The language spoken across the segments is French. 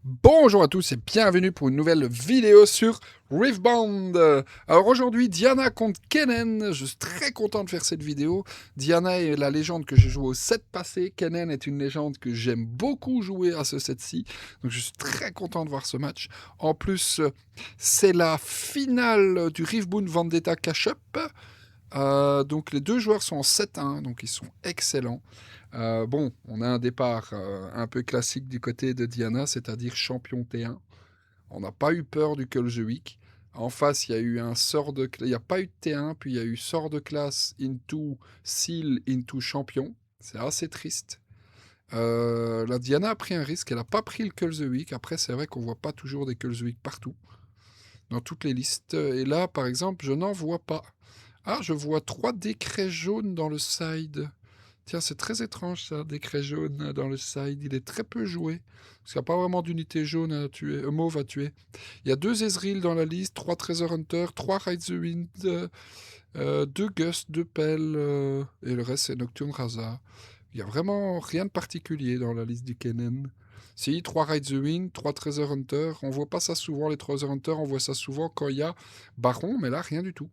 Bonjour à tous et bienvenue pour une nouvelle vidéo sur Riftbound. Alors aujourd'hui, Diana contre Kennen. Je suis très content de faire cette vidéo. Diana est la légende que j'ai joué au set passé. Kennen est une légende que j'aime beaucoup jouer à ce set-ci. Donc je suis très content de voir ce match. En plus, c'est la finale du Riftbound Vendetta Cash-Up. Donc les deux joueurs sont en 7-1, donc ils sont excellents. Bon, on a un départ un peu classique du côté de Diana, c'est-à-dire champion T1. On n'a pas eu peur du Call the Week. En face, il y a eu un sort de... Il n'y a pas eu de T1, puis il y a eu sort de classe into seal into champion. C'est assez triste. La Diana a pris un risque, elle n'a pas pris le Call the Week. Après, c'est vrai qu'on voit pas toujours des Call the Week partout, dans toutes les listes. Et là, par exemple, je n'en vois pas. Ah, je vois 3 décrets jaunes dans le side. Tiens, c'est très étrange ça, décret jaune dans le side. Il est très peu joué. Parce qu'il n'y a pas vraiment d'unité jaune à tuer, mauve à tuer. Il y a 2 Ezreal dans la liste, 3 Treasure Hunter, 3 Ride the Wind, 2 Gust, 2 Pell, et le reste c'est Nocturne Raza. Il n'y a vraiment rien de particulier dans la liste du Kennen. Si, 3 Ride the Wind, 3 Treasure Hunter. On voit pas ça souvent, les Treasure Hunter, on voit ça souvent quand il y a Baron, mais là rien du tout.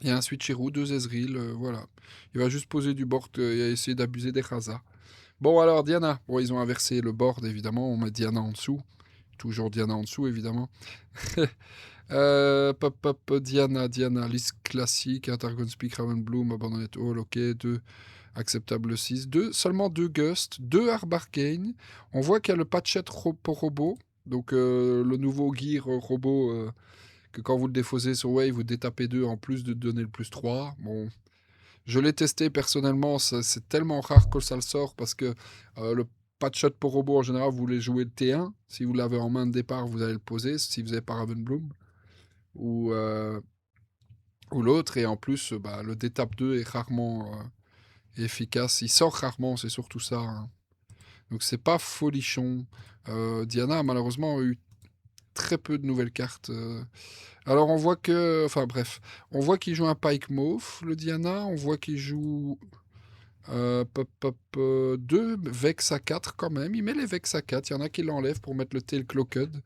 Il y a un Switcheroo, 2 Ezreal, voilà. Il va juste poser du board et essayer d'abuser des Raza. Bon alors Diana, bon ils ont inversé le board évidemment, on met Diana en dessous. Toujours Diana en dessous évidemment. Diana, liste classique, Targon Speak, Raven Bloom, Abandoned Hall, ok, 2 acceptable 6, seulement 2 Gust, 2 Arbarcane. On voit qu'il y a le patchet pour robot, donc le nouveau gear robot que quand vous le défausez sur Wave, vous détapez 2 en plus de donner le plus 3. Bon, je l'ai testé personnellement, c'est tellement rare que ça le sort parce que le patchet pour robot en général, vous voulez jouer le T1. Si vous l'avez en main de départ, vous allez le poser si vous n'avez pas Ravenbloom ou, euh, ou l'autre. Et en plus, bah, le détape 2 est rarement efficace. Il sort rarement, c'est surtout ça, hein. Donc c'est pas folichon. Diana a malheureusement eu très peu de nouvelles cartes. Alors on voit que, enfin bref, on voit qu'il joue un Pike Mauve, le Diana. On voit qu'il joue 2 Vex à 4 quand même. Il met les Vex à 4. Il y en a qui l'enlèvent pour mettre le Tail Cloaked.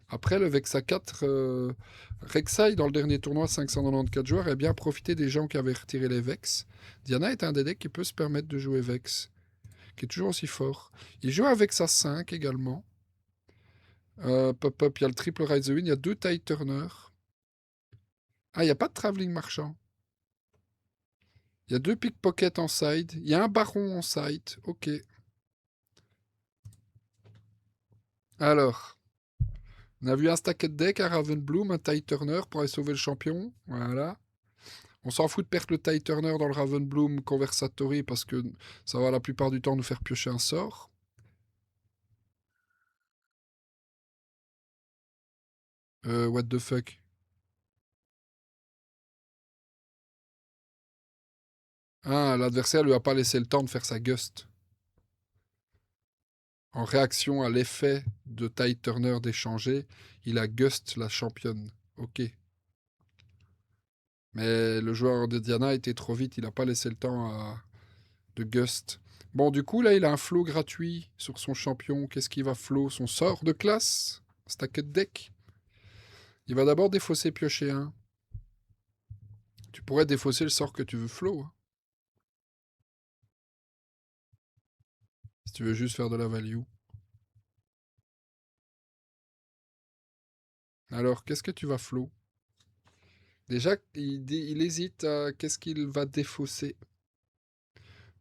Après, le Vex à 4, Rek'Sai, dans le dernier tournoi, 594 joueurs, a bien profité des gens qui avaient retiré les Vex. Diana est un des decks qui peut se permettre de jouer Vex, qui est toujours aussi fort. Il joue un Vex à 5 également. Il y a le triple Ride the Wind, il y a 2 Tide Turner. Ah, il n'y a pas de Travelling Marchand. Il y a 2 Pickpocket en side. Il y a un Baron en side. Ok. Alors, on a vu un Stacked Deck, un Ravenbloom, un Tide Turner pour aller sauver le champion. Voilà. On s'en fout de perdre le Tide Turner dans le Ravenbloom Conversatory parce que ça va la plupart du temps nous faire piocher un sort. What the fuck. Ah, l'adversaire lui a pas laissé le temps de faire sa gust. En réaction à l'effet de Tide Turner d'échanger, il a gust la championne. Ok. Mais le joueur de Diana était trop vite, il n'a pas laissé le temps de gust. Bon, du coup, là, il a un flow gratuit sur son champion. Qu'est-ce qu'il va flow? Son sort de classe? Stacked deck? Il va d'abord défausser piocher un. Tu pourrais défausser le sort que tu veux flow, hein, si tu veux juste faire de la value. Alors, qu'est-ce que tu vas flow? Déjà, il hésite à qu'est-ce qu'il va défausser.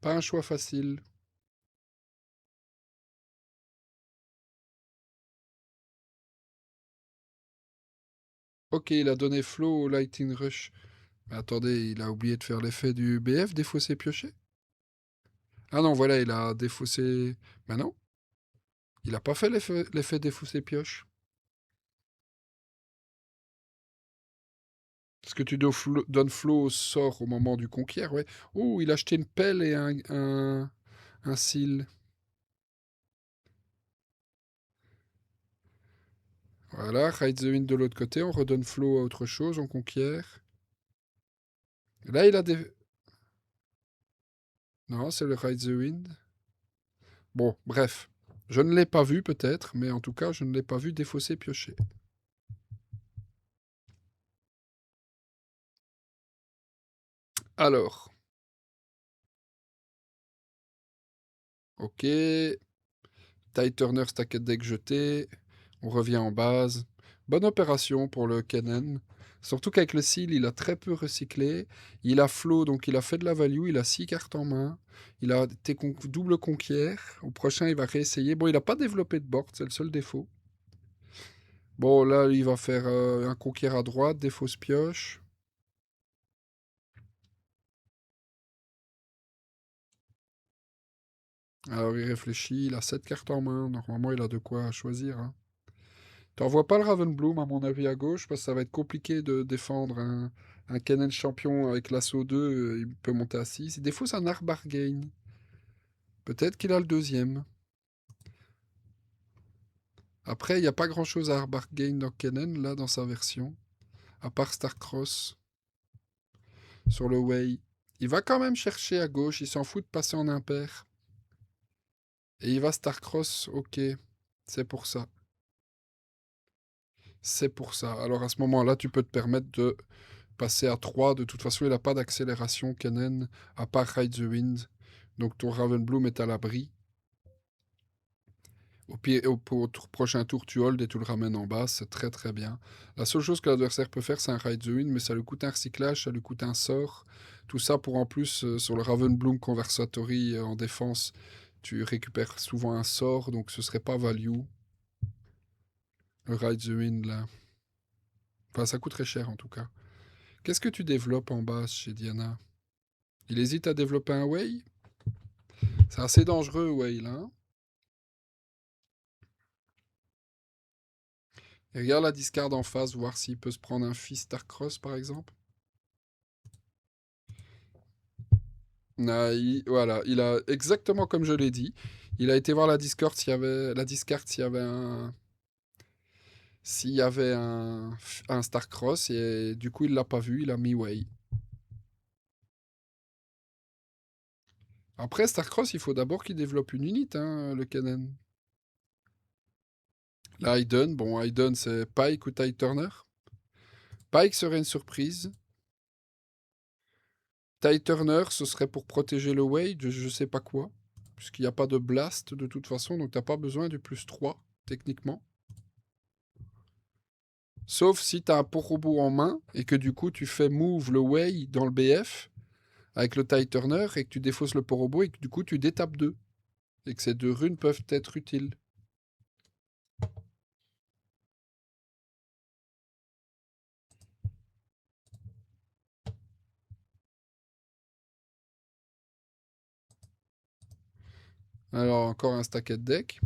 Pas un choix facile. Ok, il a donné flow au Lightning Rush. Mais attendez, il a oublié de faire l'effet du BF, défausser piocher. Ah non, voilà, il a défaussé. Ben non, il a pas fait l'effet défausser pioche. Parce que tu donnes flow au sort au moment du conquiert, ouais. Oh, il a acheté une pelle et un seal. Voilà, Ride the Wind de l'autre côté, on redonne flow à autre chose, on conquiert. Là, il a des... Non, c'est le Ride the Wind. Bon, bref. Je ne l'ai pas vu peut-être, mais en tout cas, je ne l'ai pas vu défausser piocher. Alors, ok. Tide Turner Stacked Deck jeté. On revient en base. Bonne opération pour le Kennen. Surtout qu'avec le seal, il a très peu recyclé. Il a flow, donc il a fait de la value. Il a 6 cartes en main. Il a double conquiert. Au prochain, il va réessayer. Bon, il n'a pas développé de board, c'est le seul défaut. Bon, là, il va faire un conquiert à droite, des fausses pioches. Alors, il réfléchit. Il a 7 cartes en main. Normalement, il a de quoi choisir, hein. T'envoies pas le Ravenbloom, à mon avis, à gauche, parce que ça va être compliqué de défendre un Kennen champion avec l'assaut 2. Il peut monter à 6. Il défausse un Arbargain. Peut-être qu'il a le deuxième. Après, il n'y a pas grand-chose à Arbargain dans Kennen, là, dans sa version. À part Starcross. Sur le Way. Il va quand même chercher à gauche. Il s'en fout de passer en impair. Et il va Starcross, ok. C'est pour ça. C'est pour ça. Alors à ce moment-là, tu peux te permettre de passer à 3. De toute façon, il n'a pas d'accélération, Kennen, à part Ride the Wind. Donc ton Ravenbloom est à l'abri. Prochain tour, tu hold et tu le ramènes en bas. C'est très très bien. La seule chose que l'adversaire peut faire, c'est un Ride the Wind, mais ça lui coûte un recyclage, ça lui coûte un sort. Tout ça pour en plus, sur le Ravenbloom Conversatory en défense, tu récupères souvent un sort, donc ce serait pas value. Le Ride the Wind là. Enfin, ça coûterait cher en tout cas. Qu'est-ce que tu développes en base chez Diana? Il hésite à développer un Way? C'est assez dangereux, Way, là, hein. Et regarde la discard en face, voir s'il peut se prendre un fils Starcross, par exemple. Ah, voilà, il a exactement comme je l'ai dit. Il a été voir la Discord s'il y avait un Starcross et du coup il l'a pas vu, il a mis Way. Après Starcross, il faut d'abord qu'il développe une unité, hein, le Kennen. Là, Hayden, bon, Hayden c'est Pike ou Ty Turner. Pike serait une surprise. Ty Turner, ce serait pour protéger le Wade, je sais pas quoi. Puisqu'il n'y a pas de blast de toute façon, donc t'as pas besoin du +3, techniquement. Sauf si t'as un Porobo en main, et que du coup tu fais move le Way dans le BF, avec le Ty Turner, et que tu défausses le Porobo, et que du coup tu détapes 2. Et que ces 2 runes peuvent être utiles. Alors encore un stacket deck.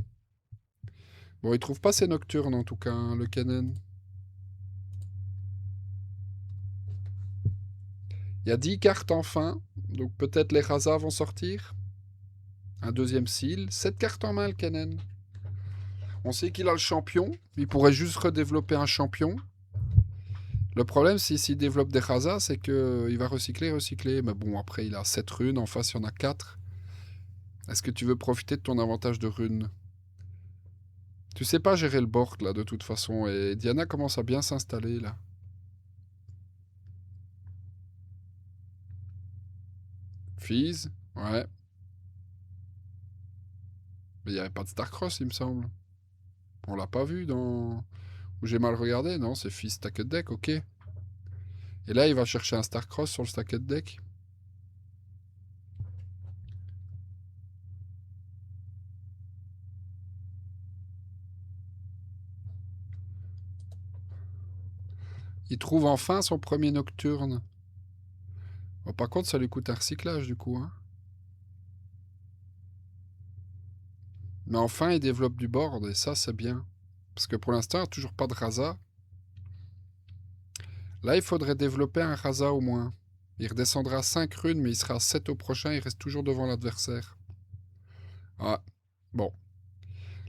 Bon, il trouve pas ses nocturnes en tout cas, hein, le Kennen. Il y a 10 cartes enfin, donc peut-être les Raza vont sortir. Un deuxième seal. 7 cartes en main, le Kennen. On sait qu'il a le champion. Il pourrait juste redévelopper un champion. Le problème, s'il développe des Raza, c'est qu'il va recycler. Mais bon, après, il a 7 runes. En face, il y en a 4. Est-ce que tu veux profiter de ton avantage de runes? Tu sais pas gérer le board, là, de toute façon. Et Diana commence à bien s'installer, là. Fizz, ouais. Mais il n'y avait pas de Starcross, il me semble. On l'a pas vu dans... Ou j'ai mal regardé? Non, c'est Fizz Stacked Deck, ok. Et là, il va chercher un Starcross sur le Stacked Deck. Il trouve enfin son premier Nocturne. Bon, par contre, ça lui coûte un recyclage, du coup, hein. Mais enfin, il développe du board, et ça, c'est bien. Parce que pour l'instant, il n'y a toujours pas de Raza. Là, il faudrait développer un Raza au moins. Il redescendra à 5 runes, mais il sera à 7 au prochain, il reste toujours devant l'adversaire. Ah, bon.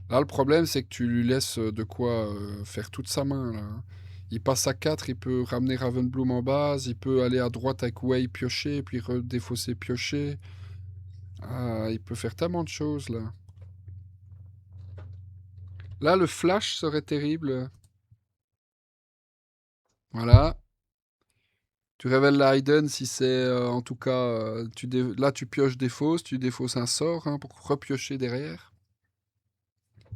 Là, le problème, c'est que tu lui laisses de quoi faire toute sa main, là, hein. Il passe à 4, il peut ramener Ravenbloom en base, il peut aller à droite avec Way piocher, puis redéfausser piocher. Ah, il peut faire tellement de choses, là. Là, le flash serait terrible. Voilà. Tu révèles la hidden si c'est en tout cas. Là, tu pioches défausse, tu défausses un sort hein, pour repiocher derrière.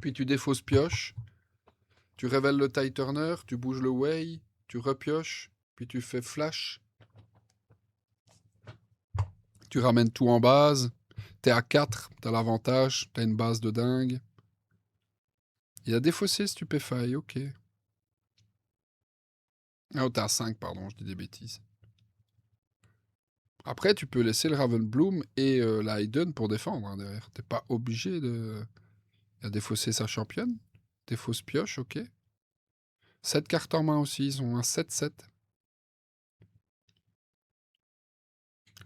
Puis tu défausses pioche. Tu révèles le tie turner, tu bouges le way, tu repioches, puis tu fais flash. Tu ramènes tout en base. T'es à 4, t'as l'avantage, t'as une base de dingue. Il a défaussé Stupefy, ok. Ah, oh, t'es à 5, pardon, je dis des bêtises. Après, tu peux laisser le Ravenbloom et la Hayden pour défendre hein, derrière. T'es pas obligé de. Il a défaussé sa championne. Défausse pioche, ok. 7 cartes en main aussi, ils ont un 7-7.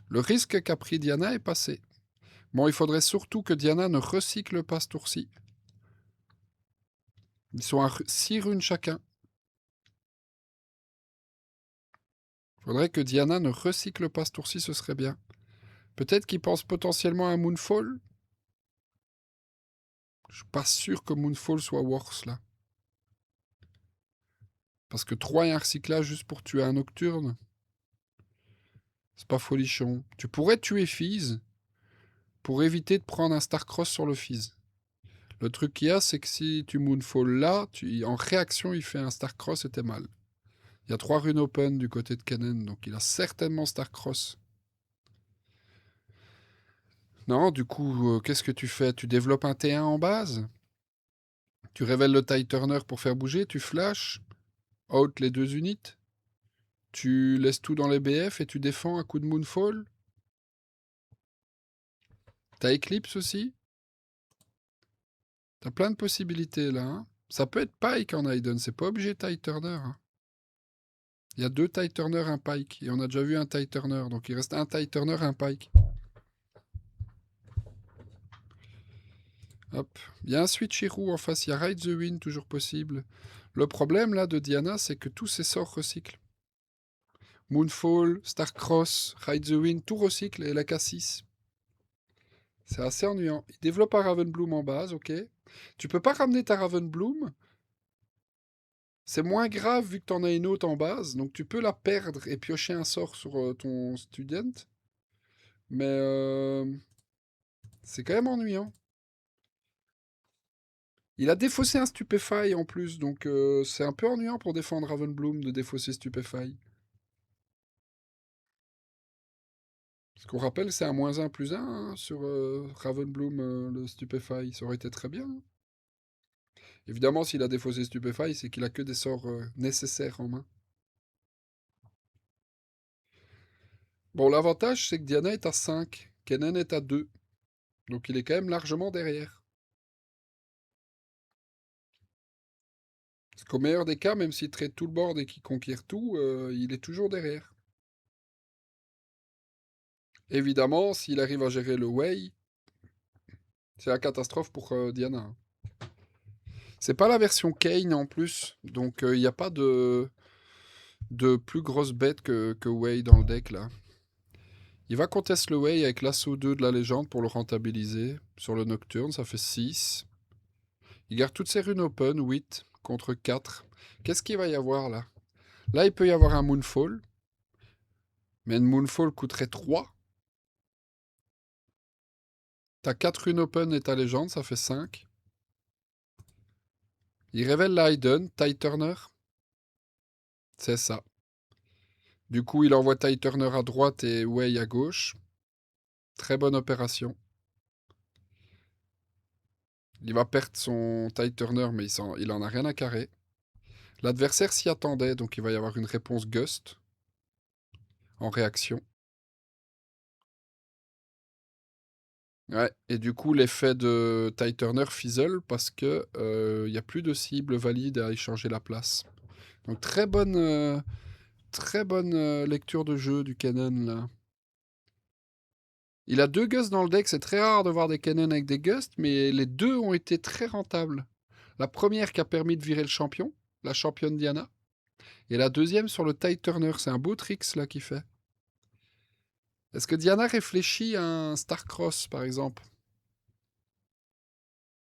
Le risque qu'a pris Diana est passé. Bon, il faudrait surtout que Diana ne recycle pas ce tour-ci. Ils sont à 6 runes chacun. Il faudrait que Diana ne recycle pas ce tour-ci, ce serait bien. Peut-être qu'il pense potentiellement à Moonfall. Je suis pas sûr que Moonfall soit worse là. Parce que 3 et un recyclage juste pour tuer un Nocturne, c'est pas folichon. Tu pourrais tuer Fizz pour éviter de prendre un Starcross sur le Fizz. Le truc qu'il y a, c'est que si tu Moonfall là, en réaction, il fait un Starcross et t'es mal. Il y a 3 runes open du côté de Kennen, donc il a certainement Starcross. Non, du coup, qu'est-ce que tu fais? Tu développes un T1 en base? Tu révèles le Tide Turner pour faire bouger, tu flash, out les 2 unités, tu laisses tout dans les BF et tu défends à coup de Moonfall. T'as Eclipse aussi. T'as plein de possibilités là. Hein. Ça peut être Pike en Aiden, c'est pas obligé Tide Turner. Hein. Il y a 2 Tide Turner, un Pike. Et on a déjà vu un Tide Turner, donc il reste un Tide Turner, un Pike. Hop. Il y a un Switch Hero en face, il y a Ride the Wind toujours possible. Le problème là de Diana, c'est que tous ses sorts recyclent. Moonfall, Starcross, Ride the Wind, tout recycle et la K6. C'est assez ennuyant. Il développe un Ravenbloom en base, ok. Tu peux pas ramener ta Ravenbloom. C'est moins grave vu que t'en as une autre en base, donc tu peux la perdre et piocher un sort sur ton student. Mais c'est quand même ennuyant. Il a défaussé un Stupefy en plus, donc c'est un peu ennuyant pour défendre Ravenbloom de défausser Stupefy. Ce qu'on rappelle, c'est un -1/+1 hein, sur Ravenbloom, le Stupefy. Ça aurait été très bien. Hein. Évidemment, s'il a défaussé Stupefy, c'est qu'il a que des sorts nécessaires en main. Bon, l'avantage, c'est que Diana est à 5, Kennen est à 2. Donc il est quand même largement derrière. Parce qu'au meilleur des cas, même s'il traite tout le board et qu'il conquiert tout, il est toujours derrière. Évidemment, s'il arrive à gérer le way, c'est la catastrophe pour Diana. Hein. C'est pas la version Kane en plus, donc il n'y a pas de plus grosse bête que Way dans le deck là. Il va contester le Way avec l'assaut 2 de la légende pour le rentabiliser. Sur le Nocturne, ça fait 6. Il garde toutes ses runes open, 8 contre 4. Qu'est-ce qu'il va y avoir là? Là, il peut y avoir un Moonfall. Mais une Moonfall coûterait 3. T'as 4 runes open et ta légende, ça fait 5. Il révèle la Hidden, Tide Turner. C'est ça. Du coup, il envoie Tide Turner à droite et Way à gauche. Très bonne opération. Il va perdre son Tide Turner, mais il en a rien à carrer. L'adversaire s'y attendait, donc il va y avoir une réponse Gust en réaction. Ouais, et du coup, l'effet de Tide Turner fizzle parce que il n'y a plus de cible valide à échanger la place. Donc très bonne lecture de jeu du Kennen là. Il a 2 Gusts dans le deck, c'est très rare de voir des Kennen avec des Gusts, mais les deux ont été très rentables. La première qui a permis de virer le champion, la championne Diana, et la deuxième sur le Tide Turner, c'est un beau tricks là qu'il fait. Est-ce que Diana réfléchit à un Starcross par exemple?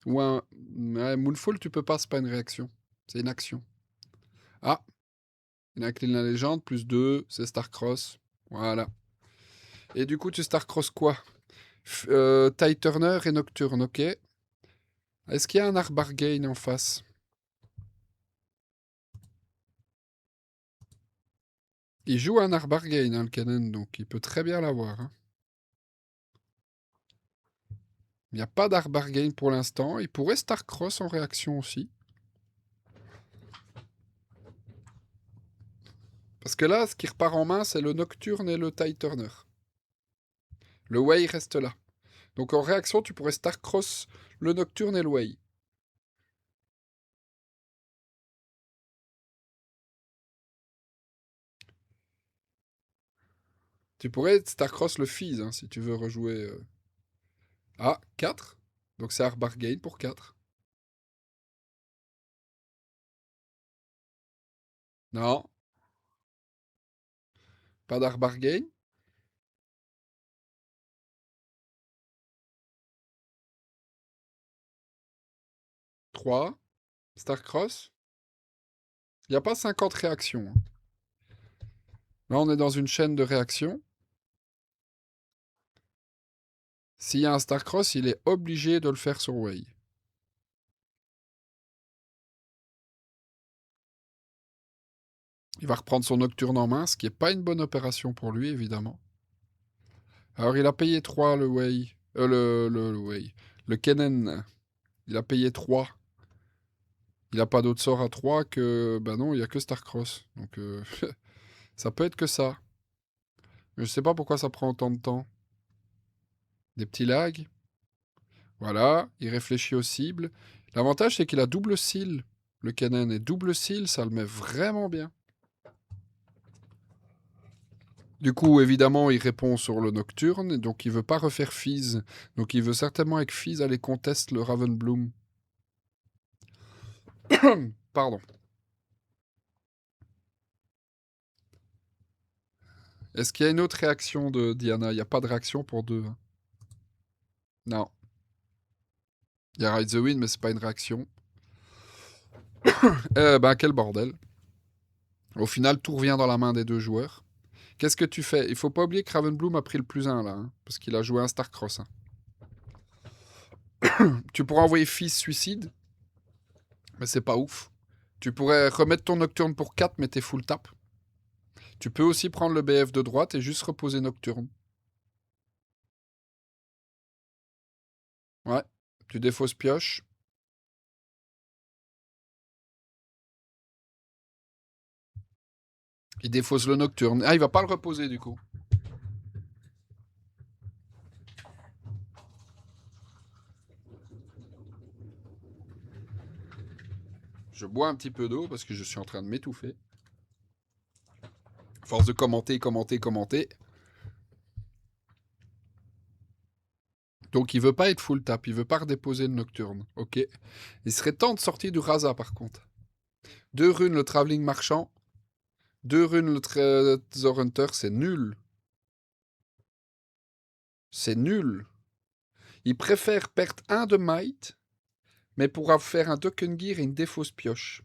Ou un... Ouais, Moonfall, tu peux pas, c'est pas une réaction. C'est une action. Ah, il incline la légende, plus 2, c'est Starcross. Voilà. Et du coup, tu Starcross quoi? Tide Turner et Nocturne, ok. Est-ce qu'il y a un Arbargain en face? Il joue un Arbargain, hein, le Cannon, donc il peut très bien l'avoir. Hein. Il n'y a pas d'Arbargain pour l'instant. Il pourrait Starcross en réaction aussi. Parce que là, ce qui repart en main, c'est le Nocturne et le Tide Turner. Le Way reste là. Donc en réaction, tu pourrais Starcross le Nocturne et le Way. Tu pourrais Starcross le Fizz, hein, si tu veux rejouer. Ah, 4. Donc c'est Arbargain pour 4. Non, pas d'Arbargain. 3. Starcross. Il n'y a pas 50 réactions. Hein. Là, on est dans une chaîne de réactions. S'il y a un Starcross, il est obligé de le faire sur Way. Il va reprendre son Nocturne en main, ce qui n'est pas une bonne opération pour lui, évidemment. Alors, il a payé 3 le Way. Le Way. Le Kennen. Il a payé 3. Il n'a pas d'autre sort à 3 que... Ben non, il n'y a que Starcross. Donc, ça peut être que ça. Mais je sais pas pourquoi ça prend autant de temps. Des petits lags. Voilà, il réfléchit aux cibles. L'avantage, c'est qu'il a double seal, le Kennen. Et double seal, ça le met vraiment bien. Du coup, évidemment, il répond sur le Nocturne, donc il veut pas refaire Fizz. Donc il veut certainement avec Fizz aller conteste le Ravenbloom. Pardon. Est-ce qu'il y a une autre réaction de Diana? Il n'y a pas de réaction pour 2. Hein. Non. Il y a Ride the Wind, mais c'est pas une réaction. Ben, quel bordel. Au final, tout revient dans la main des deux joueurs. Qu'est-ce que tu fais? Il faut pas oublier que Ravenbloom a pris le plus 1 là, hein, parce qu'il a joué un Starcross. Hein. Tu pourrais envoyer Fizz Suicide, mais c'est pas ouf. Tu pourrais remettre ton Nocturne pour 4, mais t'es full tap. Tu peux aussi prendre le BF de droite et juste reposer Nocturne. Ouais. Tu défausses pioche. Il défausse le Nocturne. Ah, il va pas le reposer du coup. Je bois un petit peu d'eau parce que je suis en train de m'étouffer. Force de commenter, commenter, commenter. Donc il veut pas être full tap, il veut pas redéposer le Nocturne. Ok. Il serait temps de sortir du Rasa par contre. 2 runes le Travelling Marchand. 2 runes le Treasure Hunter, c'est nul. C'est nul. Il préfère perdre 1 de might, mais pourra faire un token gear et une défausse pioche.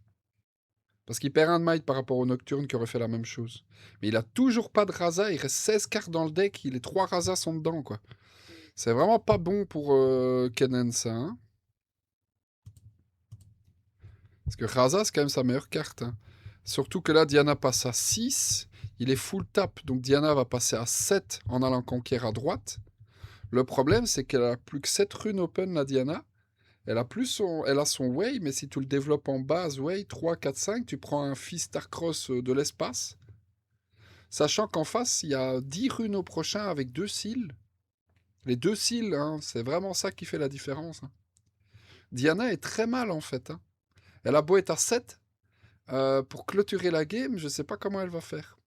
Parce qu'il perd 1 de might par rapport au Nocturne qui aurait fait la même chose. Mais il a toujours pas de Rasa, il reste 16 cartes dans le deck, les 3 Rasa sont dedans, quoi. C'est vraiment pas bon pour Kennen, ça. Hein. Parce que Rasa, c'est quand même sa meilleure carte. Hein. Surtout que là, Diana passe à 6. Il est full tap. Donc Diana va passer à 7 en allant conquérir à droite. Le problème, c'est qu'elle a plus que 7 runes open, la Diana. Elle a son Way, mais si tu le développes en base, Way 3, 4, 5, tu prends un Fist Starcross de l'espace. Sachant qu'en face, il y a 10 runes au prochain avec 2 seals. Les 2 seals, hein, c'est vraiment ça qui fait la différence. Hein. Diana est très mal en fait. Hein. Elle a beau être à 7, pour clôturer la game, je sais pas comment elle va faire.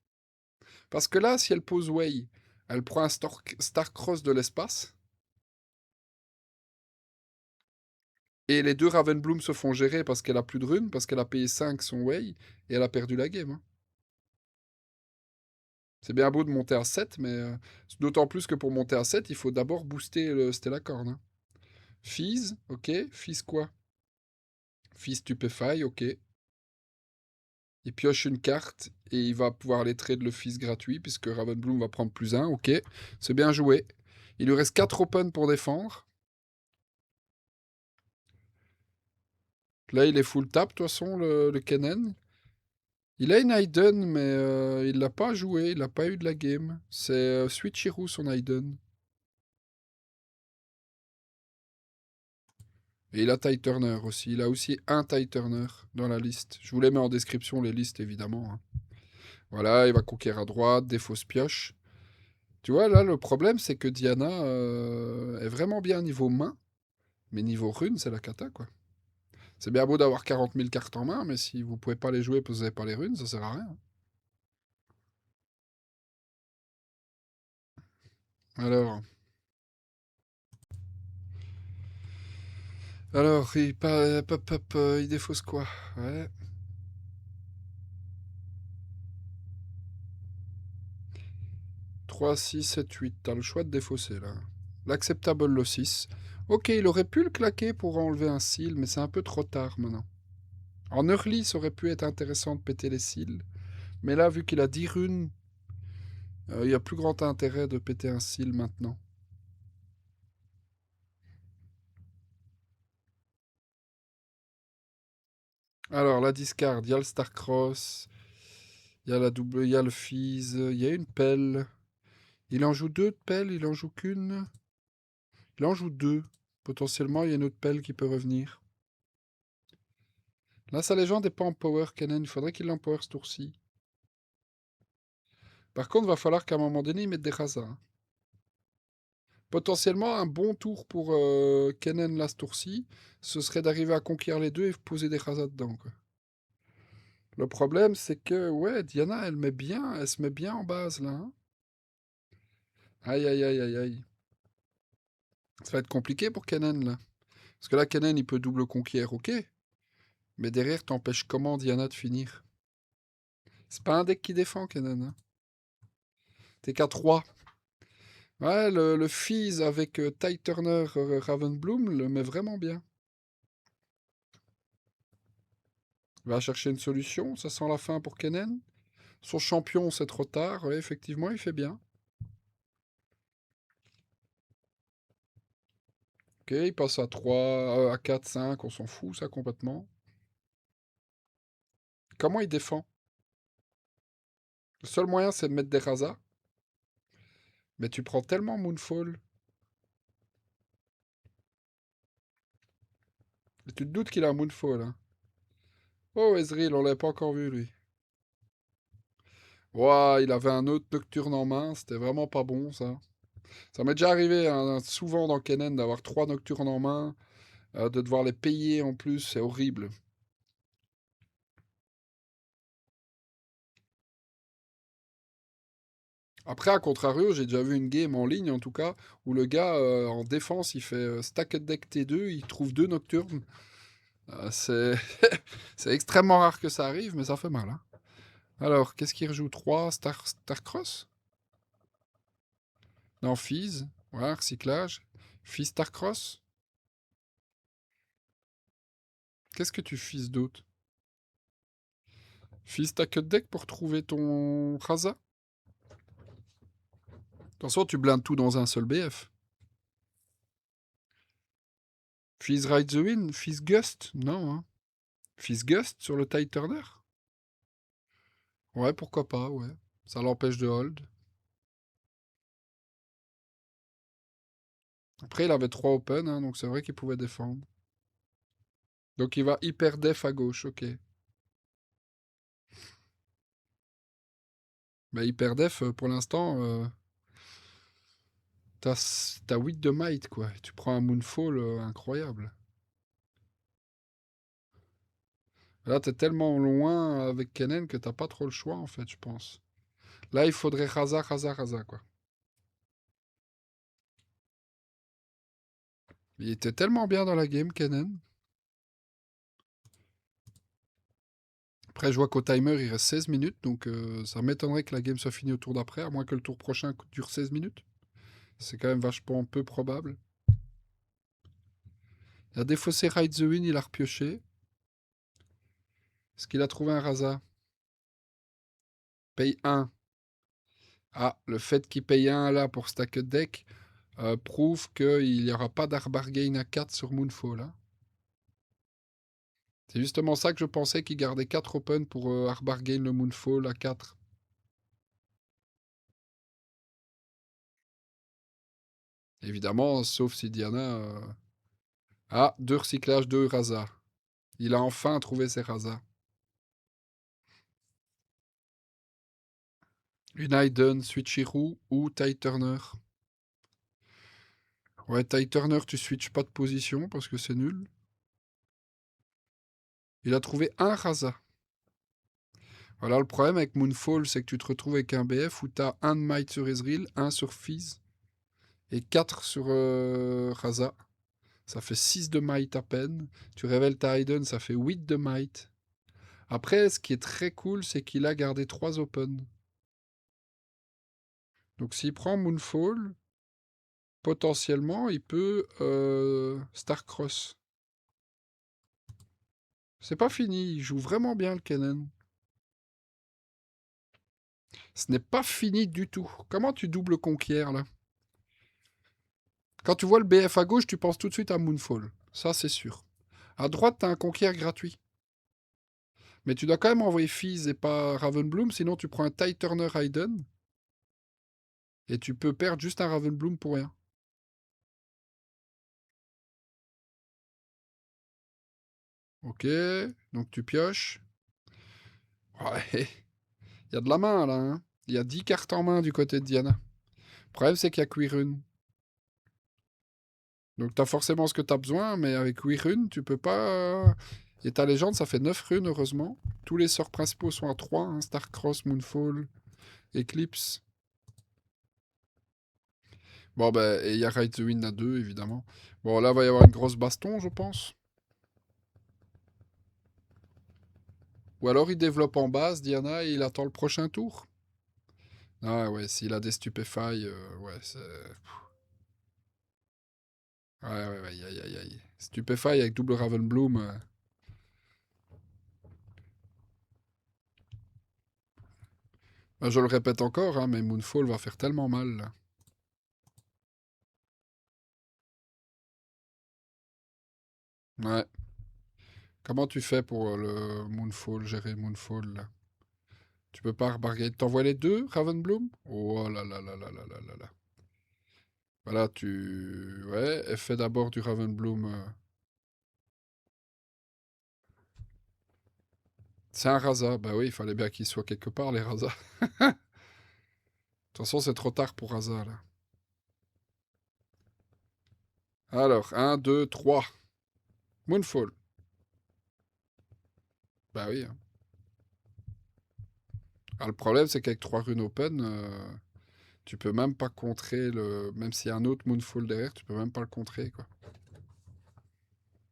Parce que là, si elle pose Way, elle prend un Starcross de l'espace. Et les deux Ravenbloom se font gérer parce qu'elle a plus de runes, parce qu'elle a payé 5 son Way, et elle a perdu la game. Hein. C'est bien beau de monter à 7, mais d'autant plus que pour monter à 7, il faut d'abord booster le Stellacorn. Hein. Fizz, ok. Fizz quoi? Fizz stupéfy, ok. Il pioche une carte et il va pouvoir aller trade le Fizz gratuit puisque Ravenbloom va prendre plus un, ok. C'est bien joué. Il lui reste 4 open pour défendre. Là, il est full tap, de toute façon, le Kennen. Il a une Hayden, mais il l'a pas joué, il n'a pas eu de la game. C'est Switcheroo son Hayden. Et il a Tide Turner aussi. Il a aussi un Tide Turner dans la liste. Je vous les mets en description, les listes, évidemment, hein. Voilà, il va conquérir à droite, des fausses pioches. Tu vois, là, le problème, c'est que Diana est vraiment bien niveau main, mais niveau rune, c'est la cata, quoi. C'est bien beau d'avoir 40 000 cartes en main, mais si vous pouvez pas les jouer parce que vous n'avez pas les runes, ça sert à rien. Alors, il défausse quoi? Ouais. 3, 6, 7, 8. T'as le choix de défausser, là. L'acceptable, le 6. Ok, il aurait pu le claquer pour enlever un seal, mais c'est un peu trop tard maintenant. En early, ça aurait pu être intéressant de péter les seals. Mais là, vu qu'il a 10 runes, il y a plus grand intérêt de péter un seal maintenant. Alors, la discard, il y a le Starcross, il y a la double, il y a le Fizz, il y a une pelle. Il en joue deux de pelles, il en joue qu'une. Il en joue deux. Potentiellement, il y a une autre pelle qui peut revenir. Là, sa légende n'est pas en power, Kennen. Il faudrait qu'il l'empower ce tour-ci. Par contre, il va falloir qu'à un moment donné, il mette des Raza, hein. Potentiellement, un bon tour pour Kennen là ce tour-ci, ce serait d'arriver à conquérir les deux et poser des Raza dedans, quoi. Le problème, c'est que, ouais, Diana, elle se met bien en base, là, hein. Aïe, aïe, aïe, aïe, aïe. Ça va être compliqué pour Kennen, là. Parce que là, Kennen, il peut double conquiert, ok. Mais derrière, t'empêches comment Diana de finir? C'est pas un deck qui défend, Kennen, hein. T'es qu'à 3. Ouais, le Fizz avec Ty Turner Ravenbloom le met vraiment bien. Il va chercher une solution, ça sent la fin pour Kennen. Son champion, c'est trop tard. Ouais, effectivement, il fait bien. Ok, il passe à 3, à 4, 5, on s'en fout, ça, complètement. Comment il défend? Le seul moyen, c'est de mettre des Raza. Mais tu prends tellement Moonfall. Et tu te doutes qu'il a un Moonfall, hein. Oh, Ezreal, on l'avait pas encore vu, lui. Ouah, il avait un autre Nocturne en main, c'était vraiment pas bon, ça. Ça m'est déjà arrivé hein, souvent dans Kennen d'avoir 3 Nocturnes en main, de devoir les payer en plus, c'est horrible. Après, à contrario, j'ai déjà vu une game en ligne, en tout cas, où le gars, en défense, il fait Stacked Deck T2, il trouve 2 Nocturnes. C'est c'est extrêmement rare que ça arrive, mais ça fait mal, hein. Alors, qu'est-ce qu'il rejoue? 3 Starcross? Non, Fizz. Ouais, recyclage. Fizz Starcross? Qu'est-ce que tu fizz d'autre? Fizz Stacked Deck pour trouver ton Raza? Attention, tu blindes tout dans un seul BF. Fizz Ride the Wind? Fizz Gust? Non, hein. Fizz Gust sur le Tide Turner? Ouais, pourquoi pas, ouais. Ça l'empêche de hold. Après, il avait 3 open, hein, donc c'est vrai qu'il pouvait défendre. Donc il va hyper def à gauche, ok. Bah hyper def, pour l'instant, t'as 8 de might, quoi. Tu prends un Moonfall incroyable. Là, t'es tellement loin avec Kennen que t'as pas trop le choix, en fait, je pense. Là, il faudrait Raza, Raza, Raza, quoi. Il était tellement bien dans la game, Kennen. Après, je vois qu'au timer, il reste 16 minutes, donc ça m'étonnerait que la game soit finie au tour d'après, à moins que le tour prochain dure 16 minutes. C'est quand même vachement peu probable. Il a défaussé Ride the Wind, il a repioché. Est-ce qu'il a trouvé un Raza? Paye 1. Ah, le fait qu'il paye 1 là pour stack deck prouve qu'il n'y aura pas d'Arbargain à 4 sur Moonfall. Hein. C'est justement ça que je pensais qu'il gardait 4 open pour Arbargain le Moonfall à 4. Évidemment, sauf si Diana... Ah, 2 recyclages, 2 Raza. Il a enfin trouvé ses Raza. Une Hayden, Switcheroo ou Ty Turner. Ouais, Ty Turner, tu switches pas de position parce que c'est nul. Il a trouvé un Raza. Voilà, le problème avec Moonfall, c'est que tu te retrouves avec un BF où tu as un de Might sur Ezreal, un sur Fizz et 4 sur Raza. Ça fait 6 de Might à peine. Tu révèles ta Hayden, ça fait 8 de Might. Après, ce qui est très cool, c'est qu'il a gardé 3 open. Donc s'il prend Moonfall, potentiellement, il peut Starcross. C'est pas fini, il joue vraiment bien le Kennen. Ce n'est pas fini du tout. Comment tu doubles conquières là? Quand tu vois le BF à gauche, tu penses tout de suite à Moonfall. Ça, c'est sûr. À droite, t'as un conquiert gratuit. Mais tu dois quand même envoyer Fizz et pas Ravenbloom, sinon tu prends un Ty Turner Hayden et tu peux perdre juste un Ravenbloom pour rien. Ok, donc tu pioches. Ouais, il y a de la main là. Hein. Il y a 10 cartes en main du côté de Diana. Le problème, c'est qu'il y a Quirun. Donc t'as forcément ce que t'as besoin, mais avec 8 runes, tu peux pas... Et ta légende, ça fait 9 runes, heureusement. Tous les sorts principaux sont à 3, hein, Starcross, Moonfall, Eclipse. Bon, bah, et il y a Ride the Wind à 2, évidemment. Bon, là, il va y avoir une grosse baston, je pense. Ou alors il développe en base, Diana, et il attend le prochain tour. Ah ouais, s'il a des stupéfailles, ouais, c'est... Ouais, ouais, ouais, aïe, aïe, aïe, aïe. Stupéfaille avec double Ravenbloom. Bah, je le répète encore, hein, mais Moonfall va faire tellement mal, là. Ouais. Comment tu fais pour le Moonfall, gérer Moonfall là? Tu peux pas rebarguer. T'envoies les deux, Ravenbloom? Oh là là là là là là là là. Voilà, tu... Ouais, et fais d'abord du Ravenbloom. C'est un Raza. Bah oui, il fallait bien qu'il soit quelque part, les Raza. De toute façon, c'est trop tard pour Raza, là. Alors, un, 2, 3. Moonfall. Bah oui. Hein. Ah, le problème, c'est qu'avec 3 runes open, tu peux même pas contrer le... Même s'il y a un autre Moonfall derrière, tu peux même pas le contrer, quoi.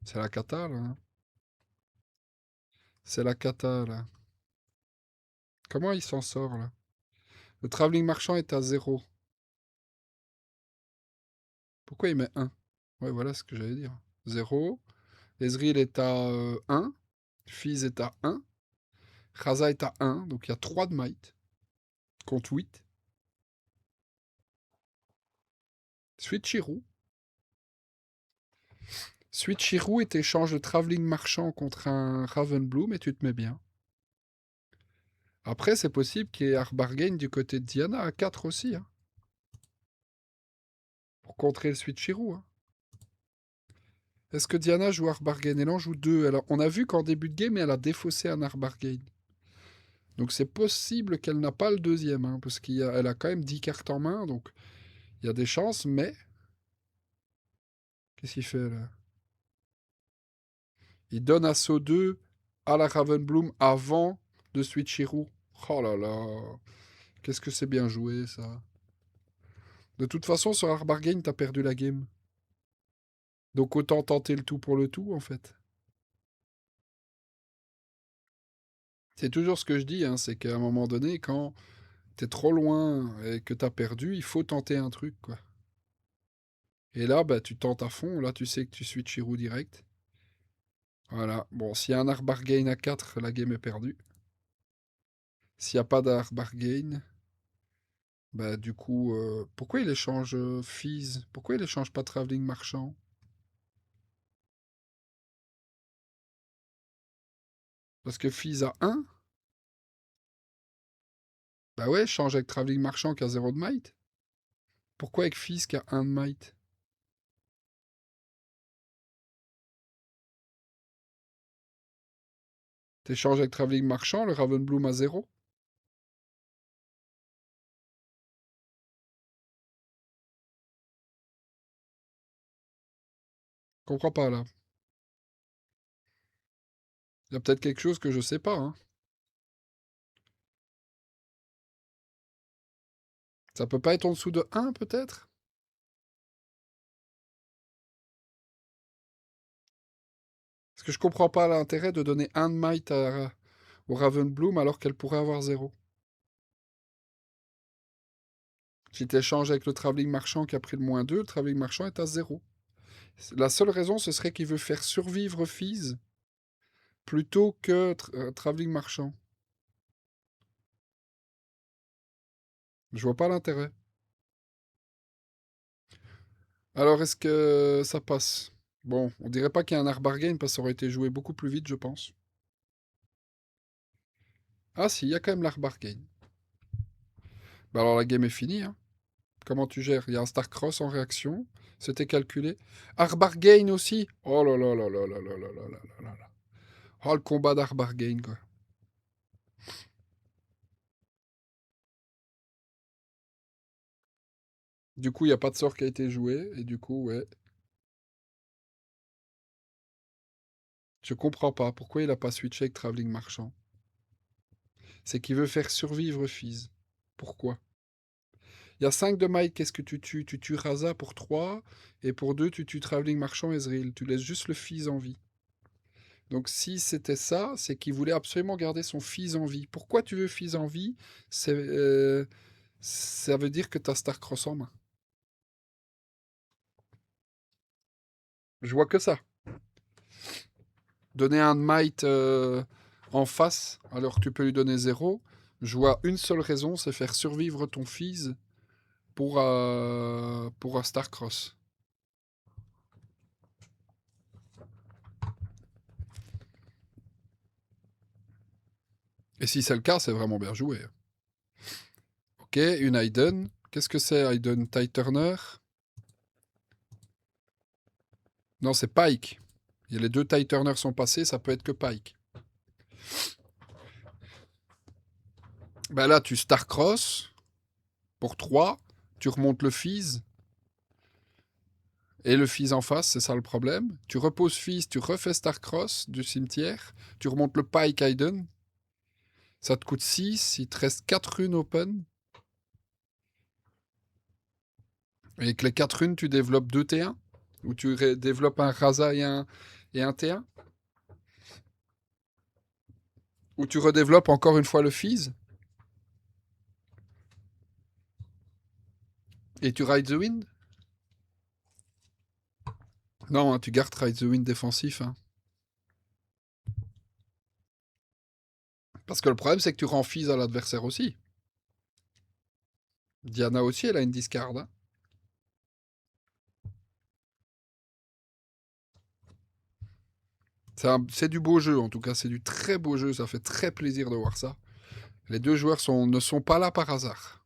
C'est la cata, là. Hein. C'est la cata, là. Comment il s'en sort, là? Le travelling marchand est à 0. Pourquoi il met 1? Ouais, voilà ce que j'allais dire. 0. Ezreal est à 1. Fizz est à 1. Raza est à 1. Donc il y a 3 de might. Compte 8. Switcheroo. Switcheroo et t'échanges le travelling marchand contre un Ravenbloom et tu te mets bien. Après, c'est possible qu'il y ait Arbargain du côté de Diana à 4 aussi. Hein, pour contrer le Switcheroo. Hein. Est-ce que Diana joue Arbargain? Elle en joue 2. Alors, on a vu qu'en début de game, elle a défaussé un Arbargain. Donc c'est possible qu'elle n'a pas le deuxième, hein, parce qu'elle a quand même 10 cartes en main, donc il y a des chances, mais... Qu'est-ce qu'il fait là? Il donne assaut 2 à la Ravenbloom avant de Switcheroo. Oh là là, qu'est-ce que c'est bien joué ça. De toute façon, sur Arbargain, t'as perdu la game. Donc autant tenter le tout pour le tout, en fait. C'est toujours ce que je dis, hein, c'est qu'à un moment donné, quand t'es trop loin et que t'as perdu, il faut tenter un truc, quoi. Et là, bah, tu tentes à fond. Là, tu sais que tu switches roue direct. Voilà. Bon, s'il y a un art bargain à 4, la game est perdue. S'il n'y a pas d'art bargain, bah, du coup, pourquoi il échange fees? Pourquoi il échange pas travelling marchand? Parce que fees a 1? Bah ouais, change avec travelling marchand qui a 0 de might. Pourquoi avec fees qui a 1 de might? T'échanges avec travelling marchand, le Ravenbloom a 0. Comprends pas là. Il y a peut-être quelque chose que je sais pas, hein. Ça peut pas être en dessous de 1 peut-être? Parce que je comprends pas l'intérêt de donner 1 de might au Ravenbloom alors qu'elle pourrait avoir 0. Si tu échanges avec le travelling marchand qui a pris le -2, le travelling marchand est à 0. La seule raison, ce serait qu'il veut faire survivre Fizz plutôt que travelling marchand. Je vois pas l'intérêt. Alors, est-ce que ça passe? Bon, on dirait pas qu'il y a un art bargain parce que ça aurait été joué beaucoup plus vite, je pense. Ah si, il y a quand même l'art bargain. Bah alors la game est finie, hein. Comment tu gères? Il y a un Starcross en réaction. C'était calculé. Art bargain aussi. Oh là là là là là là là là là là là. Oh le combat d'art bargain quoi. Du coup, il n'y a pas de sort qui a été joué. Et du coup, ouais. Je comprends pas. Pourquoi il a pas switché avec Travelling Marchand? C'est qu'il veut faire survivre Fizz. Pourquoi? Il y a 5 de Mike, qu'est-ce que tu tues? Tu tues Raza pour 3. Et pour 2, tu tues Travelling Marchand Ezreal. Tu laisses juste le Fizz en vie. Donc si c'était ça, c'est qu'il voulait absolument garder son Fizz en vie. Pourquoi tu veux Fizz en vie? Ça veut dire que tu as Starcross en main. Je vois que ça. Donner un might en face, alors que tu peux lui donner 0. Je vois une seule raison, c'est faire survivre ton Fizz pour un Starcross. Et si c'est le cas, c'est vraiment bien joué. Ok, une Hayden. Qu'est-ce que c'est Hayden? Tide Turner? Non, c'est Pike. Et les deux Tide Turner sont passés, ça peut être que Pike. Ben là, tu Starcross pour 3. Tu remontes le Fizz. Et le Fizz en face, c'est ça le problème. Tu reposes Fizz, tu refais Starcross du cimetière. Tu remontes le Pike Hayden. Ça te coûte 6. Il te reste 4 runes open. Et avec les 4 runes, tu développes 2 T1. Ou tu développes un Raza et un T1. Ou tu redéveloppes encore une fois le Fizz. Et tu Ride the Wind. Non, hein, tu gardes Ride the Wind défensif. Hein. Parce que le problème, c'est que tu rends Fizz à l'adversaire aussi. Diana aussi, elle a une discard. Hein. C'est du beau jeu, en tout cas. C'est du très beau jeu. Ça fait très plaisir de voir ça. Les deux joueurs ne sont pas là par hasard.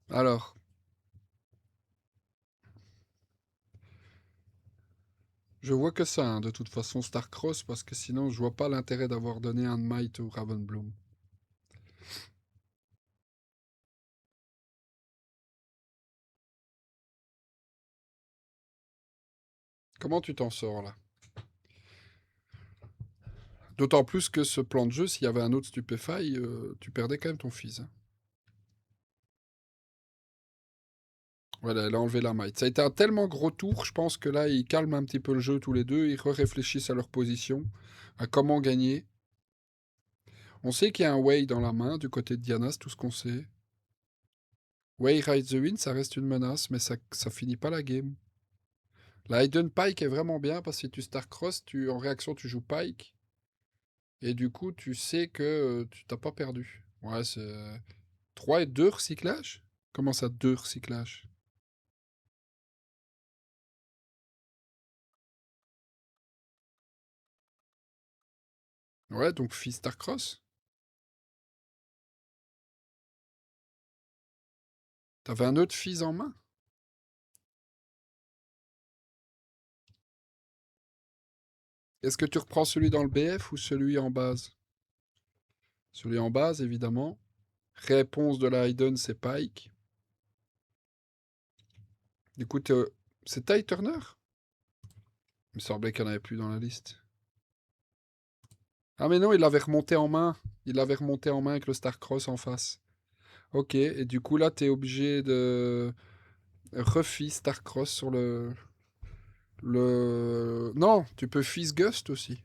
Alors, je vois que ça, hein, de toute façon, Starcross, parce que sinon, je vois pas l'intérêt d'avoir donné un Might au Ravenbloom. Comment tu t'en sors, là? D'autant plus que ce plan de jeu, s'il y avait un autre Stupefy, tu perdais quand même ton fils. Hein. Voilà, elle a enlevé la Might. Ça a été un tellement gros tour, je pense que là, ils calment un petit peu le jeu tous les deux, ils réfléchissent à leur position, à comment gagner. On sait qu'il y a un Way dans la main du côté de Diana, c'est tout ce qu'on sait. Way Ride the Wind, ça reste une menace, mais ça finit pas la game. La Hidden Pike est vraiment bien parce que si tu Starcross, en réaction, tu joues Pike. Et du coup, tu sais que tu t'as pas perdu. Ouais, c'est 3 et 2 recyclage? Comment ça, 2 recyclages? Ouais, donc fils Starcross. T'avais un autre fils en main? Est-ce que tu reprends celui dans le BF ou celui en base? Celui en base, évidemment. Réponse de la Hidden, c'est Pike. Du coup, c'est Ty Turner? Il me semblait qu'il n'y en avait plus dans la liste. Ah mais non, il l'avait remonté en main. Il l'avait remonté en main avec le Starcross en face. Ok, et du coup là, t'es obligé de refi Starcross sur le... Non, tu peux Fizz Gust aussi.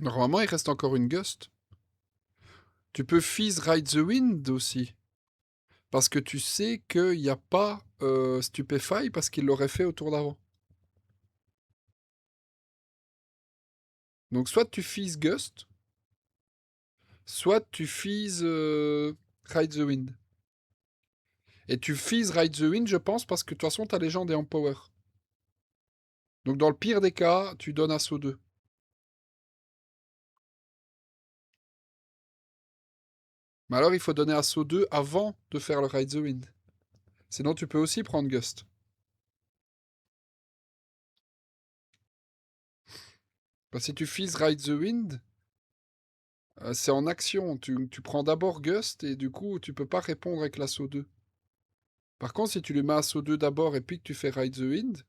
Normalement, il reste encore une Gust. Tu peux Fizz Ride the Wind aussi. Parce que tu sais qu'il n'y a pas Stupefy parce qu'il l'aurait fait au tour d'avant. Donc soit tu Fizz Gust, soit tu Fizz Ride the Wind. Et tu Fizz Ride the Wind, je pense, parce que de toute façon, ta légende est en power. Donc dans le pire des cas, tu donnes Assaut 2. Mais alors, il faut donner Assaut 2 avant de faire le Ride the Wind. Sinon, tu peux aussi prendre Gust. Parce que si tu Fizz Ride the Wind, c'est en action. Tu prends d'abord Gust et du coup, tu peux pas répondre avec l'Assaut 2. Par contre, si tu lui mets Assaut 2 d'abord et puis que tu fais Ride the Wind,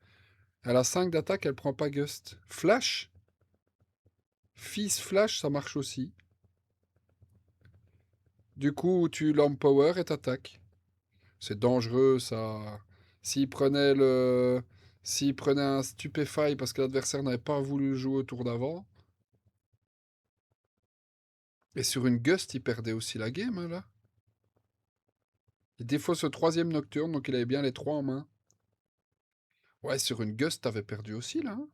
elle a 5 d'attaque, elle prend pas Gust. Flash, Fizz Flash, ça marche aussi. Du coup, tu l'empower et t'attaques. C'est dangereux, ça. S'il prenait le... S'il prenait un Stupefy parce que l'adversaire n'avait pas voulu le jouer au tour d'avant, et sur une Gust, il perdait aussi la game, hein, là. Il défausse ce troisième Nocturne, donc il avait bien les trois en main. Ouais, sur une Gust, t'avais perdu aussi, là, hein.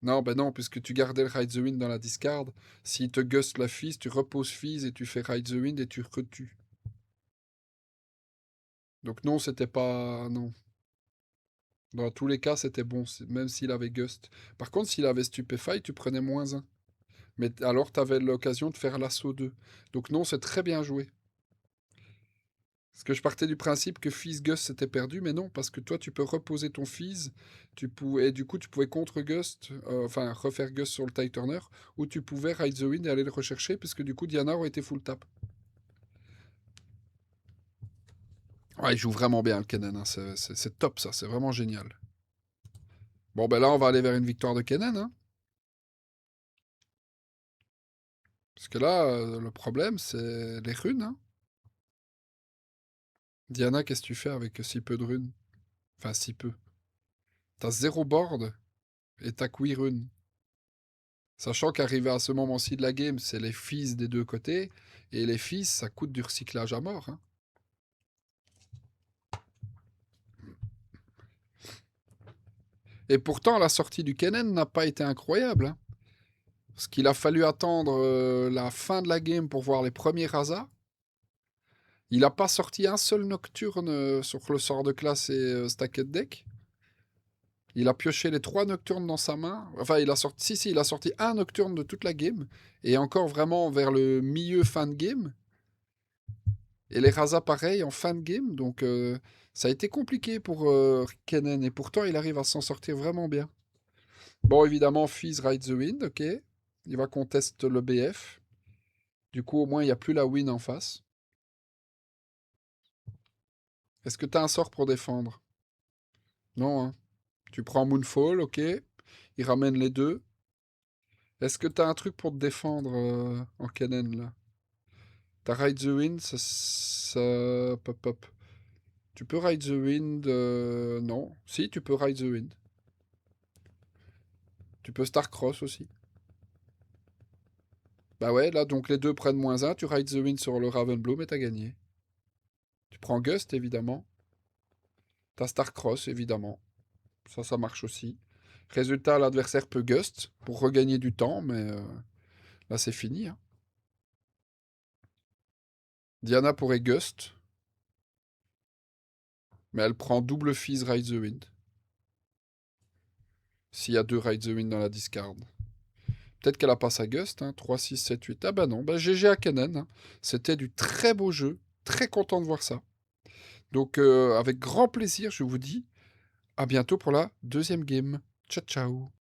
Non, ben non, puisque tu gardais le Ride the Wind dans la discard. S'il te Gust la Fizz, tu reposes Fizz et tu fais Ride the Wind et tu retues. Donc non, c'était pas... Non. Dans tous les cas, c'était bon, même s'il avait Gust. Par contre, s'il avait Stupefy, tu prenais -1. Mais alors, tu avais l'occasion de faire l'assaut 2. Donc non, c'est très bien joué. Parce que je partais du principe que Fizz Gust s'était perdu, mais non, parce que toi, tu peux reposer ton Fizz, et du coup, tu pouvais contre Gust, enfin, refaire Gust sur le Tide Turner, ou tu pouvais Ride the Wind et aller le rechercher, puisque du coup, Diana aurait été full tap. Ouais, il joue vraiment bien, le Kennen, hein. C'est top, ça, c'est vraiment génial. Bon, ben là, on va aller vers une victoire de Kennen, hein. Parce que là, le problème, c'est les runes, hein. Diana, qu'est-ce que tu fais avec si peu de runes? Enfin, si peu. T'as zéro board et t'as que 8 runes. Sachant qu'arrivé à ce moment-ci de la game, c'est les fils des deux côtés. Et les fils, ça coûte du recyclage à mort, hein. Et pourtant, la sortie du Kennen n'a pas été incroyable, hein. Parce qu'il a fallu attendre la fin de la game pour voir les premiers Rasa. Il n'a pas sorti un seul Nocturne sur le sort de classe et Stacked Deck. Il a pioché les 3 Nocturnes dans sa main. Enfin, il a sorti, si, il a sorti un Nocturne de toute la game. Et encore vraiment vers le milieu fin de game. Et les Rasa, pareil, en fin de game. Donc, ça a été compliqué pour Kennen. Et pourtant, il arrive à s'en sortir vraiment bien. Bon, évidemment, Fizz Ride the Wind, ok. Il va contester le BF. Du coup, au moins, il n'y a plus la win en face. Est-ce que tu as un sort pour défendre? Non, hein. Tu prends Moonfall, ok. Il ramène les deux. Est-ce que tu as un truc pour te défendre en Kennen, là? T'as Ride the Wind, Pop, pop. Tu peux Ride the Wind... Non. Si, tu peux Ride the Wind. Tu peux Starcross aussi. Bah ouais, là, donc les deux prennent -1. Tu ride the wind sur le Ravenbloom et t'as gagné. Tu prends Gust, évidemment. T'as Starcross, évidemment. Ça marche aussi. Résultat, l'adversaire peut Gust pour regagner du temps, mais là, c'est fini, hein. Diana pourrait Gust, mais elle prend double Fizz Ride the Wind. S'il y a deux Ride the Wind dans la discard. Peut-être qu'elle a pas sa Gust, hein. 3, 6, 7, 8. Ah bah non, bah GG à Kennen, hein. C'était du très beau jeu. Très content de voir ça. Donc, avec grand plaisir, je vous dis à bientôt pour la deuxième game. Ciao, ciao.